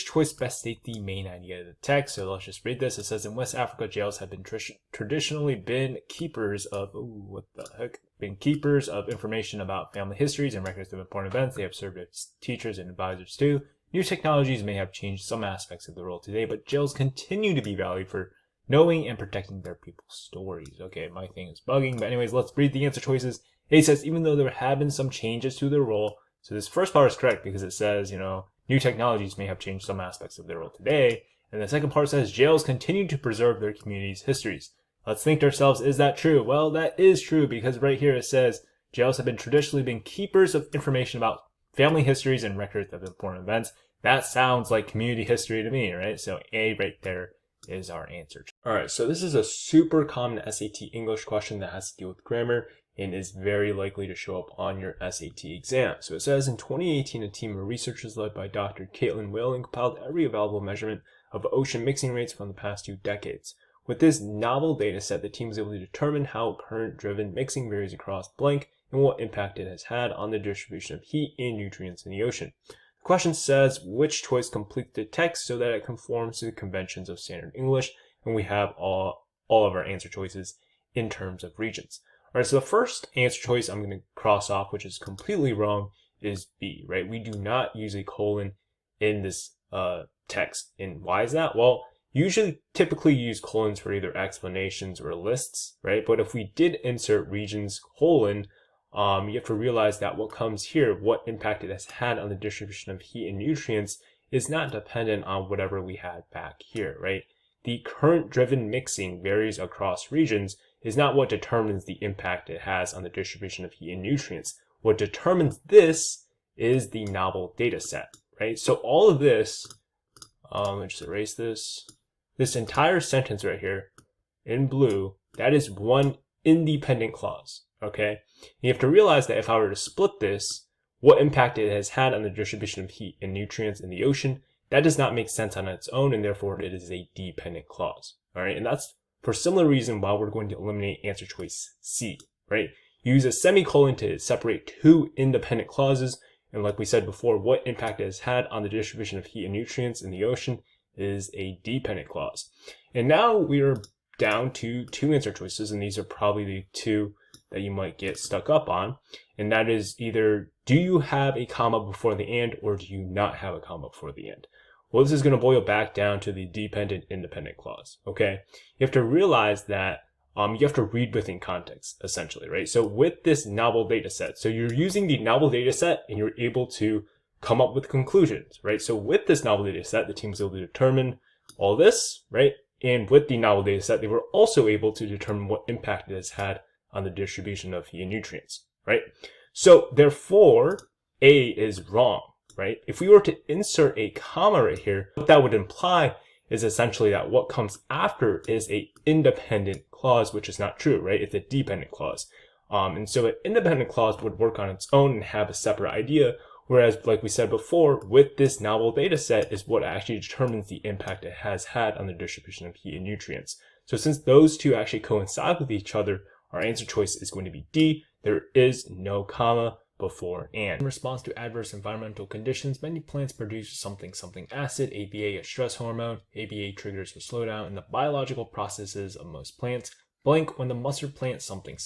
choice best state the main idea of the text? So let's just read this. It says, in West Africa, jails have been traditionally been keepers of keepers of information about family histories and records of important events. They have served as teachers and advisors too. New technologies may have changed some aspects of the role today, but jails continue to be valued for knowing and protecting their people's stories. Okay, my thing is bugging, but anyways, let's read the answer choices. A says, even though there have been some changes to their role, so this first part is correct because it says, new technologies may have changed some aspects of their role today. And the second part says, jails continue to preserve their community's histories. Let's think to ourselves, is that true? Well, that is true because right here it says, jails have traditionally been keepers of information about family histories and records of important events. That sounds like community history to me, right? So A right there is our answer. All right, so this is a super common SAT English question that has to deal with grammar and is very likely to show up on your SAT exam. So it says, in 2018, a team of researchers led by Dr. Caitlin Whalen compiled every available measurement of ocean mixing rates from the past 2 decades. With this novel data set, the team was able to determine how current-driven mixing varies across blank and what impact it has had on the distribution of heat and nutrients in the ocean. The question says which choice completes the text so that it conforms to the conventions of standard English, and we have all of our answer choices in terms of regions. All right, so the first answer choice I'm going to cross off, which is completely wrong, is B, right? We do not use a colon in this text. And why is that? Well, typically use colons for either explanations or lists, right? But if we did insert regions colon, you have to realize that what comes here, what impact it has had on the distribution of heat and nutrients, is not dependent on whatever we had back here, right? The current-driven mixing varies across regions is not what determines the impact it has on the distribution of heat and nutrients. What determines this is the novel data set, right? So all of this, let's just erase this. This entire sentence right here in blue, that is one independent clause, okay? You have to realize that if I were to split this, what impact it has had on the distribution of heat and nutrients in the ocean, that does not make sense on its own, and therefore it is a dependent clause, all right? And that's for a similar reason why we're going to eliminate answer choice C, right? Use a semicolon to separate 2 independent clauses, and like we said before, what impact it has had on the distribution of heat and nutrients in the ocean is a dependent clause. And now we are down to 2 answer choices, and these are probably the 2 that you might get stuck up on, and that is either do you have a comma before the and, or do you not have a comma before the and? Well, this is going to boil back down to the dependent-independent clause, okay? You have to realize that you have to read within context, essentially, right? So with this novel data set, so you're using the novel data set and you're able to come up with conclusions, right? So with this novel data set, the team was able to determine all this, right? And with the novel data set, they were also able to determine what impact it has had on the distribution of heat and nutrients, right? So therefore, A is wrong, right? If we were to insert a comma right here, what that would imply is essentially that what comes after is a independent clause, which is not true, right? It's a dependent clause. And so an independent clause would work on its own and have a separate idea, whereas like we said before, with this novel data set is what actually determines the impact it has had on the distribution of heat and nutrients. So since those 2 actually coincide with each other, our answer choice is going to be D. There is no comma before and. In response to adverse environmental conditions, many plants produce something acid, ABA, a stress hormone. ABA triggers a slowdown in the biological processes of most plants. Blank, when the mustard plant something,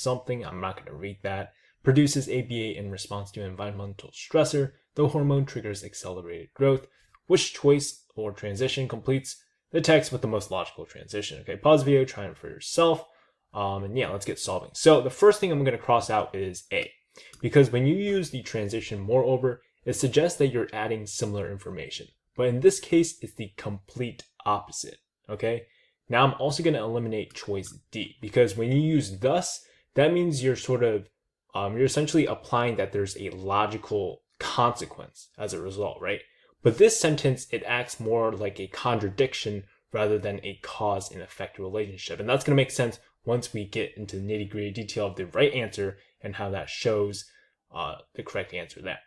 I'm not going to read that, produces ABA in response to an environmental stressor, the hormone triggers accelerated growth. Which choice or transition completes the text with the most logical transition? Okay, pause the video, try it for yourself. And yeah, let's get solving. So the first thing I'm going to cross out is A. Because when you use the transition moreover, it suggests that you're adding similar information. But in this case, it's the complete opposite, okay? Now I'm also going to eliminate choice D, because when you use thus, that means you're you're essentially applying that there's a logical consequence as a result, right? But this sentence, it acts more like a contradiction rather than a cause and effect relationship. And that's going to make sense once we get into the nitty-gritty detail of the right answer and how that shows the correct answer there.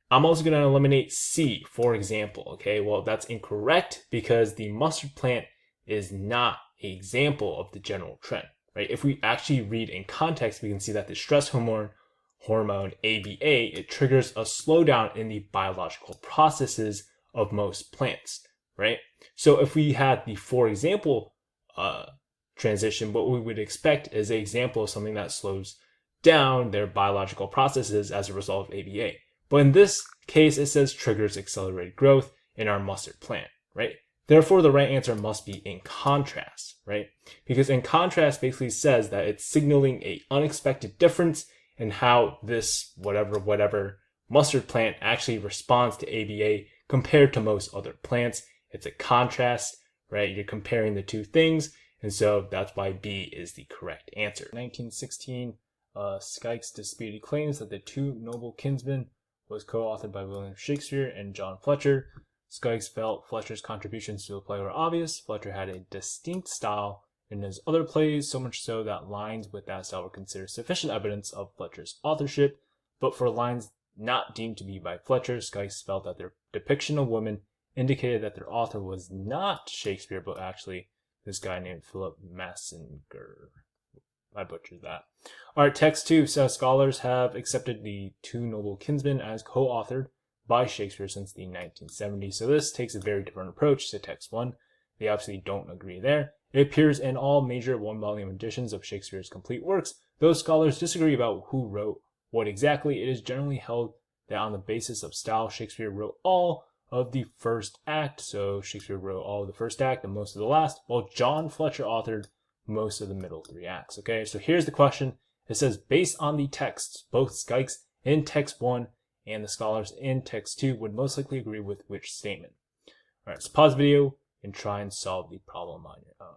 I'm also going to eliminate C, for example, okay? Well, that's incorrect because the mustard plant is not an example of the general trend, right? If we actually read in context, we can see that the stress hormone ABA, it triggers a slowdown in the biological processes of most plants, right? So if we had the for example transition, what we would expect is an example of something that slows down their biological processes as a result of ABA. But in this case, it says triggers accelerated growth in our mustard plant, right? Therefore, the right answer must be in contrast, right? Because in contrast basically says that it's signaling a unexpected difference in how this whatever mustard plant actually responds to ABA compared to most other plants. It's a contrast, right? You're comparing the two things. And so that's why B is the correct answer. 1916, Sykes disputed claims that The Two Noble Kinsmen was co-authored by William Shakespeare and John Fletcher. Sykes felt Fletcher's contributions to the play were obvious. Fletcher had a distinct style in his other plays, so much so that lines with that style were considered sufficient evidence of Fletcher's authorship. But for lines not deemed to be by Fletcher, Sykes felt that their depiction of women indicated that their author was not Shakespeare, but actually this guy named Philip Massinger. I butchered that. All right, text 2 says scholars have accepted The Two Noble Kinsmen as co-authored by Shakespeare since the 1970s. So this takes a very different approach to text 1. They obviously don't agree there. It appears in all major one-volume editions of Shakespeare's complete works. Though scholars disagree about who wrote what exactly, it is generally held that on the basis of style, Shakespeare wrote all of the first act. So Shakespeare wrote all of the first act and most of the last, while John Fletcher authored most of the middle 3 acts. Okay, so here's the question. It says, based on the texts, both Sykes in text 1 and the scholars in text 2 would most likely agree with which statement? All right, so pause the video and try and solve the problem on your own.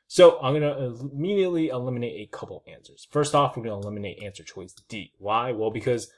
So I'm going to immediately eliminate a couple answers. First off, we're going to eliminate answer choice D. Why? Well, because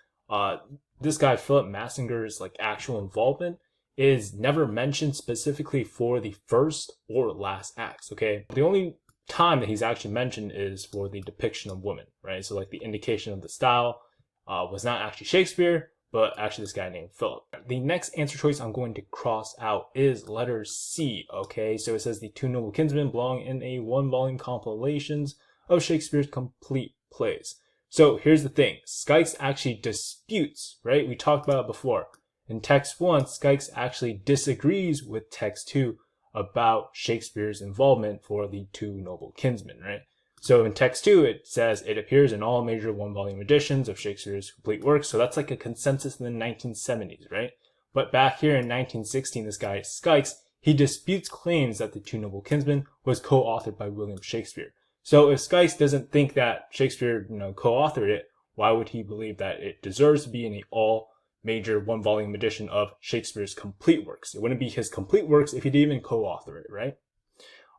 this guy, Philip Massinger's actual involvement is never mentioned specifically for the first or last acts, okay? The only time that he's actually mentioned is for the depiction of women, right? So the indication of the style was not actually Shakespeare, but actually this guy named Philip. The next answer choice I'm going to cross out is letter C, okay? So it says The Two Noble Kinsmen belong in a one-volume compilations of Shakespeare's complete plays. So here's the thing. Sykes actually disputes, right? We talked about it before. In text 1, Sykes actually disagrees with text 2 about Shakespeare's involvement for The Two Noble Kinsmen, right? So in text 2, it says it appears in all major one-volume editions of Shakespeare's complete works. So that's like a consensus in the 1970s, right? But back here in 1916, this guy Sykes, he disputes claims that The Two Noble Kinsmen was co-authored by William Shakespeare. So if Sykes doesn't think that Shakespeare, co-authored it, why would he believe that it deserves to be in a all major one-volume edition of Shakespeare's complete works? It wouldn't be his complete works if he didn't even co-author it, right?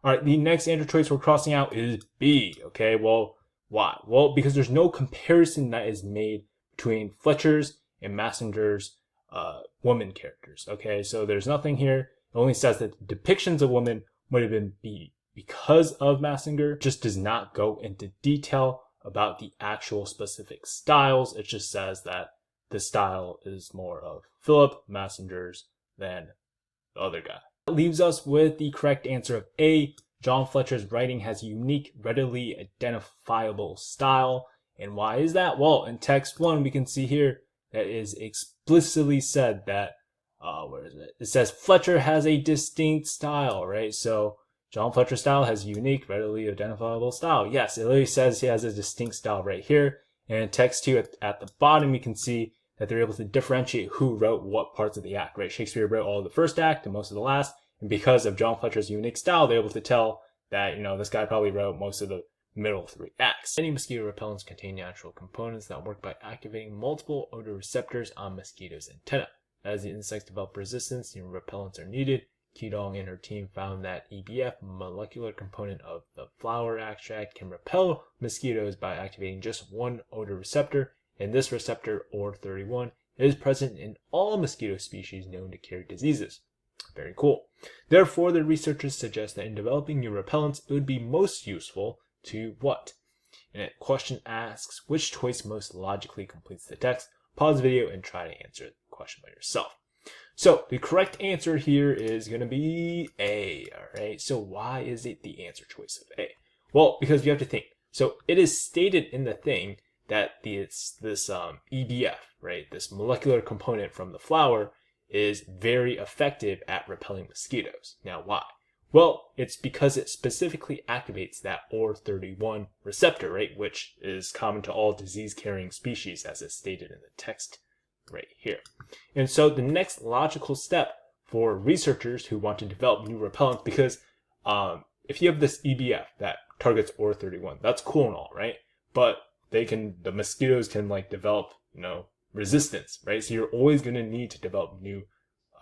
All right, the next answer choice we're crossing out is B, okay? Well, why? Well, because there's no comparison that is made between Fletcher's and Massinger's woman characters, okay? So there's nothing here. It only says that the depictions of women would have been B because of Massinger. It just does not go into detail about the actual specific styles. It just says that the style is more of Philip Massinger's than the other guy. That leaves us with the correct answer of A. John Fletcher's writing has a unique, readily identifiable style. And why is that? Well, in text 1, we can see here that is explicitly said that, where is it? It says Fletcher has a distinct style, right? So John Fletcher's style has a unique, readily identifiable style. Yes, it literally says he has a distinct style right here. And in text 2 at the bottom, we can see that they're able to differentiate who wrote what parts of the act, right? Shakespeare wrote all of the first act and most of the last. And because of John Fletcher's unique style, they're able to tell that, this guy probably wrote most of the middle 3 acts. Many mosquito repellents contain natural components that work by activating multiple odor receptors on mosquitoes' antennae. As the insects develop resistance, new repellents are needed. Keydong and her team found that EBF, molecular component of the flower extract, can repel mosquitoes by activating just one odor receptor, and this receptor, OR31, is present in all mosquito species known to carry diseases. Very cool. Therefore, the researchers suggest that in developing new repellents, it would be most useful to what? And the question asks which choice most logically completes the text. Pause the video and try to answer the question by yourself. So the correct answer here is going to be A, all right? So why is it the answer choice of A? Well, because you have to think. So it is stated in the thing that this EBF, right, this molecular component from the flower is very effective at repelling mosquitoes. Now, why? Well, it's because it specifically activates that OR31 receptor, right, which is common to all disease-carrying species, as is stated in the text right here. And so the next logical step for researchers who want to develop new repellents, because if you have this EBF that targets OR31, that's cool and all, right? But the mosquitoes can like develop, resistance, right? So you're always going to need to develop new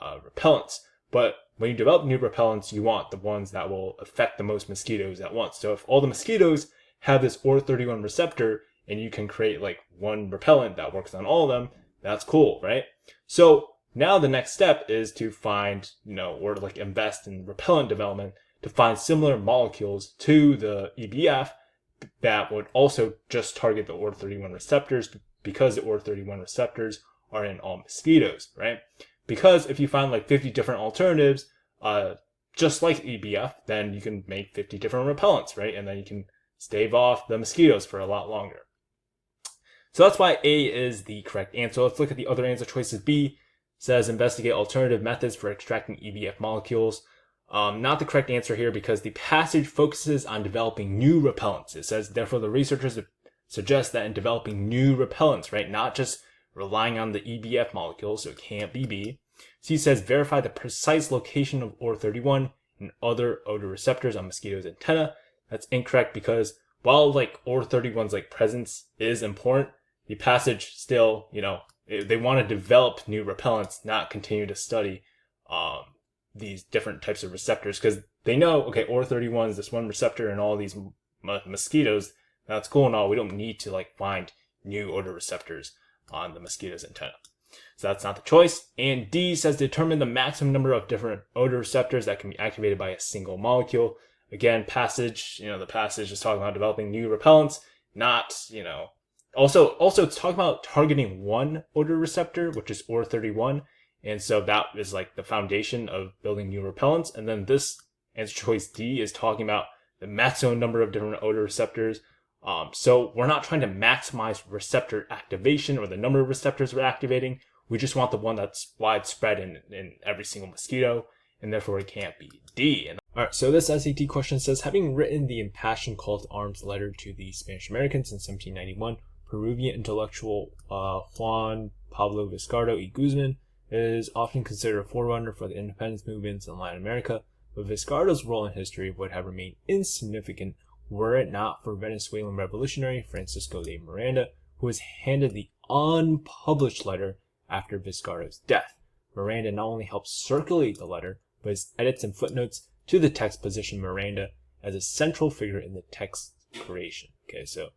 repellents. But when you develop new repellents, you want the ones that will affect the most mosquitoes at once. So if all the mosquitoes have this OR31 receptor and you can create like one repellent that works on all of them, that's cool, right? So now the next step is to find, or like invest in repellent development to find similar molecules to the EBF that would also just target the OR31 receptors, because the OR31 receptors are in all mosquitoes, right? Because if you find like 50 different alternatives, just like EBF, then you can make 50 different repellents, right? And then you can stave off the mosquitoes for a lot longer. So that's why A is the correct answer. Let's look at the other answer choices. B says investigate alternative methods for extracting EBF molecules. Not the correct answer here because the passage focuses on developing new repellents. It says, therefore, the researchers suggest that in developing new repellents, right, not just relying on the EBF molecules, so it can't be B. C says verify the precise location of OR31 and other odor receptors on mosquitoes' antenna. That's incorrect because while like OR31's like presence is important, the passage still, they want to develop new repellents, not continue to study these different types of receptors, because they know, okay, OR31 is this one receptor in all these mosquitoes. That's cool and all. We don't need to like find new odor receptors on the mosquito's antenna. So that's not the choice. And D says determine the maximum number of different odor receptors that can be activated by a single molecule. Again, passage, the passage is talking about developing new repellents, not, also it's talking about targeting one odor receptor, which is OR31. And so that is like the foundation of building new repellents. And then this answer choice D is talking about the maximum number of different odor receptors. So we're not trying to maximize receptor activation or the number of receptors we're activating. We just want the one that's widespread in every single mosquito, and therefore it can't be D. All right, so this SAT question says, having written the impassioned call to arms letter to the Spanish Americans in 1791, Peruvian intellectual Juan Pablo Vizcarra y Guzman is often considered a forerunner for the independence movements in Latin America, but Vizcarra's role in history would have remained insignificant were it not for Venezuelan revolutionary Francisco de Miranda, who was handed the unpublished letter after Vizcarra's death. Miranda not only helped circulate the letter, but his edits and footnotes to the text position Miranda as a central figure in the text's creation. Okay, so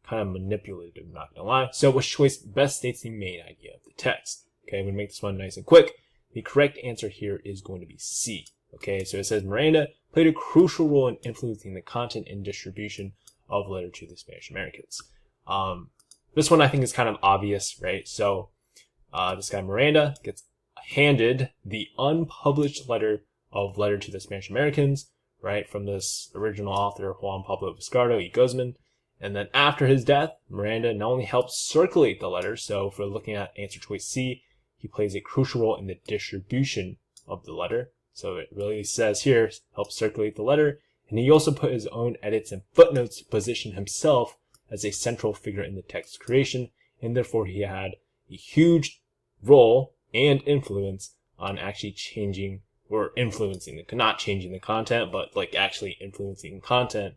kind of manipulative, not gonna lie. So which choice best states the main idea of the text? Okay, I'm gonna make this one nice and quick. The correct answer here is going to be C. Okay, so it says Miranda played a crucial role in influencing the content and distribution of the letter to the Spanish Americans. This one I think is kind of obvious, right? So this guy Miranda gets handed the unpublished letter to the Spanish Americans, right, from this original author Juan Pablo Vizcarra y Guzman. And then after his death, Miranda not only helped circulate the letter, so if we're looking at answer choice C, he plays a crucial role in the distribution of the letter. So it really says here, help circulate the letter. And he also put his own edits and footnotes to position himself as a central figure in the text creation. And therefore he had a huge role and influence on actually changing or influencing, not changing the content, but like actually influencing content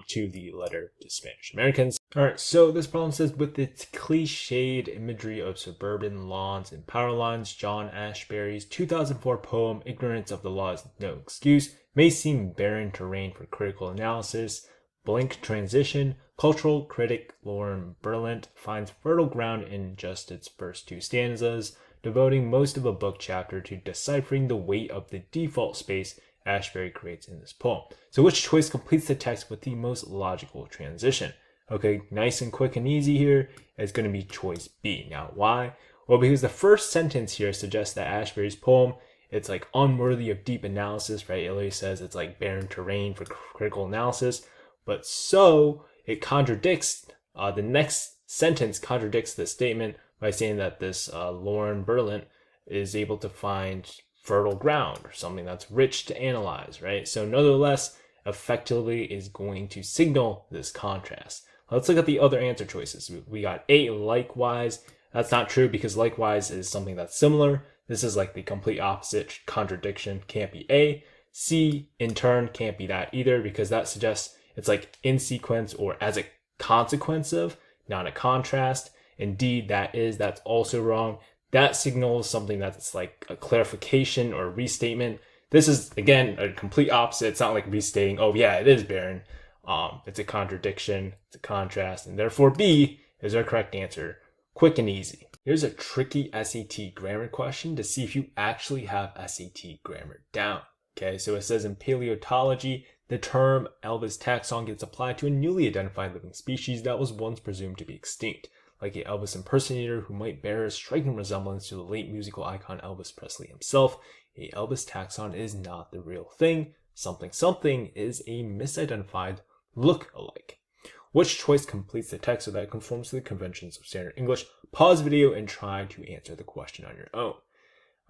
to the letter to Spanish Americans. All right, so this problem says, with its cliched imagery of suburban lawns and power lines, John Ashbery's 2004 poem, Ignorance of the Law is No Excuse, may seem barren terrain for critical analysis. Blank transition, cultural critic Lauren Berlant finds fertile ground in just its first two stanzas, devoting most of a book chapter to deciphering the weight of the default space Ashbery creates in this poem. So which choice completes the text with the most logical transition? Okay, nice and quick and easy here is going to be choice B. Now, why? Well, because the first sentence here suggests that Ashbery's poem, it's like unworthy of deep analysis, right? It literally says it's like barren terrain for critical analysis. But so it contradicts, the next sentence contradicts the statement by saying that this Lauren Berlant is able to find fertile ground or something that's rich to analyze, right? So nonetheless, effectively is going to signal this contrast. Let's look at the other answer choices. We got A, likewise. That's not true because likewise is something that's similar. This is like the complete opposite contradiction. Can't be A. C, in turn, can't be that either because that suggests it's like in sequence or as a consequence of, not a contrast. And D, that's also wrong. That signals something that's like a clarification or restatement. This is, again, a complete opposite. It's not like restating, oh yeah, it is barren. It's a contradiction, it's a contrast, and therefore B is our correct answer. Quick and easy. Here's a tricky SAT grammar question to see if you actually have SAT grammar down. Okay, so it says in paleontology, the term Elvis taxon gets applied to a newly identified living species that was once presumed to be extinct, like a Elvis impersonator who might bear a striking resemblance to the late musical icon Elvis Presley himself. A Elvis taxon is not the real thing. Something something is a misidentified look-alike. Which choice completes the text so that it conforms to the conventions of standard English? Pause video and try to answer the question on your own.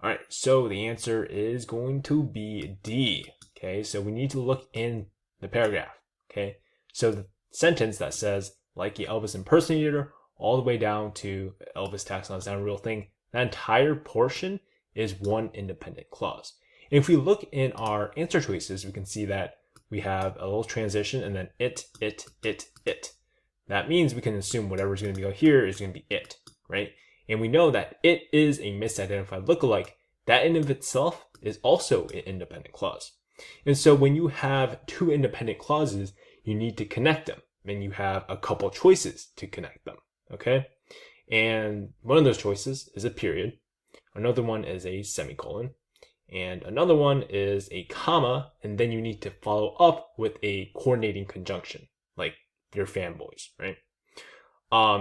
All right, so the answer is going to be D. Okay, so we need to look in the paragraph. Okay, so the sentence that says, like the Elvis impersonator, all the way down to Elvis taxon is not a real thing, that entire portion is one independent clause. And if we look in our answer choices, we can see that we have a little transition and then it. That means we can assume whatever's going to go here is going to be it, right? And we know that it is a misidentified lookalike. That in of itself is also an independent clause. And so when you have two independent clauses, you need to connect them. And you have a couple choices to connect them, okay? And one of those choices is a period. Another one is a semicolon. And another one is a comma. And then you need to follow up with a coordinating conjunction, like your fanboys, right?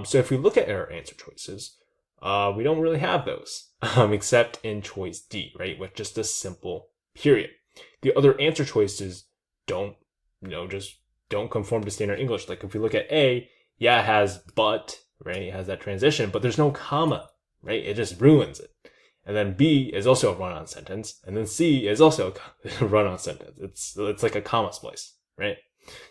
So if we look at our answer choices, we don't really have those, except in choice D, right? With just a simple period. The other answer choices don't conform to standard English. Like if we look at A, yeah, it has but, right? It has that transition, but there's no comma, right? It just ruins it. And then B is also a run-on sentence. And then C is also a run-on sentence. It's like a comma splice, right?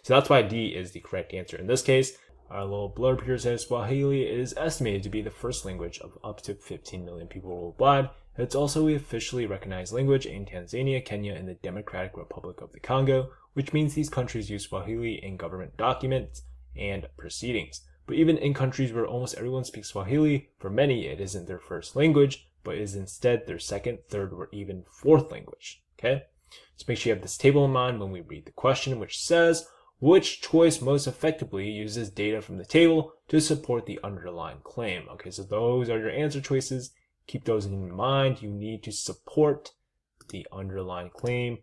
So that's why D is the correct answer. In this case, our little blurb here says Swahili is estimated to be the first language of up to 15 million people worldwide. It's also a officially recognized language in Tanzania, Kenya, and the Democratic Republic of the Congo, which means these countries use Swahili in government documents and proceedings. But even in countries where almost everyone speaks Swahili, for many it isn't their first language, but is instead their second, third, or even fourth language. Okay? So make sure you have this table in mind when we read the question, which says, which choice most effectively uses data from the table to support the underlying claim? Okay, so those are your answer choices. Keep those in mind. You need to support the underlying claim,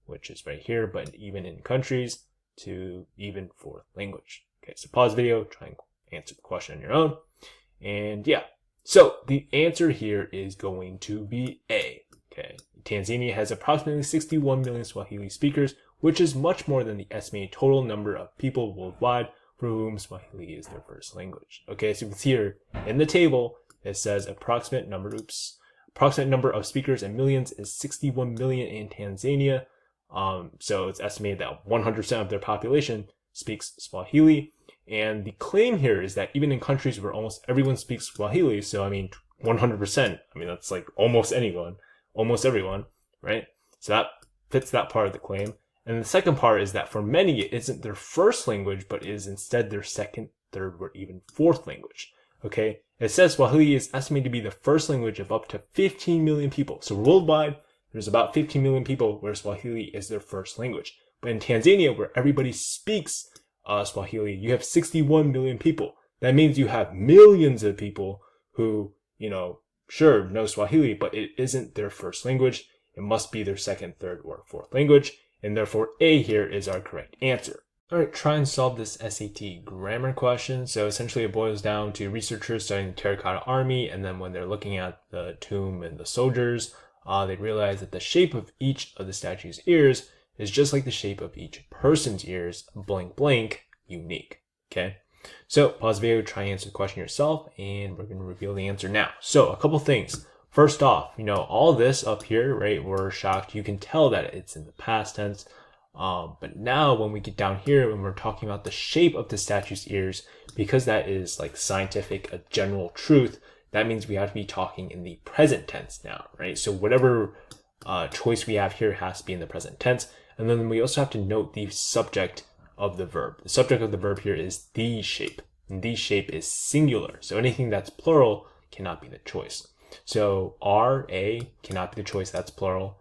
which is right here, but even in countries to even fourth language. Okay, so pause video, try and answer the question on your own. And yeah, so the answer here is going to be A. Okay, Tanzania has approximately 61 million Swahili speakers, which is much more than the estimated total number of people worldwide for whom Swahili is their first language. Okay, so you can see here in the table, it says approximate number of speakers in millions is 61 million in Tanzania. So it's estimated that 100% of their population speaks Swahili. And the claim here is that even in countries where almost everyone speaks Swahili, so I mean 100%, I mean that's like almost anyone, almost everyone, right? So that fits that part of the claim. And the second part is that for many, it isn't their first language, but is instead their second, third, or even fourth language. Okay, it says Swahili is estimated to be the first language of up to 15 million people. So worldwide, there's about 15 million people where Swahili is their first language. But in Tanzania, where everybody speaks Swahili, you have 61 million people. That means you have millions of people who, sure, know Swahili, but it isn't their first language. It must be their second, third, or fourth language. And therefore, A here is our correct answer. All right, try and solve this SAT grammar question. So essentially it boils down to researchers studying the Terracotta Army, and then when they're looking at the tomb and the soldiers, they realize that the shape of each of the statue's ears is just like the shape of each person's ears, blank, blank, unique. Okay, so pause the video, try and answer the question yourself, and we're going to reveal the answer now. So a couple things. first off, all this up here, right, we're shocked. You can tell that it's in the past tense. But now when we get down here, when we're talking about the shape of the statue's ears, because that is like scientific, a general truth, that means we have to be talking in the present tense now, right? So whatever choice we have here has to be in the present tense. And then we also have to note the subject of the verb. The subject of the verb here is the shape. And the shape is singular. So anything that's plural cannot be the choice. So are, a cannot be the choice. That's plural.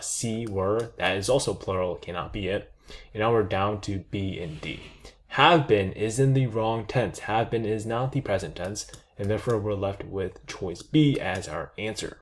C, were, that is also plural, cannot be it. And now we're down to B and D. Have been is in the wrong tense. Have been is not the present tense, and therefore we're left with choice B as our answer.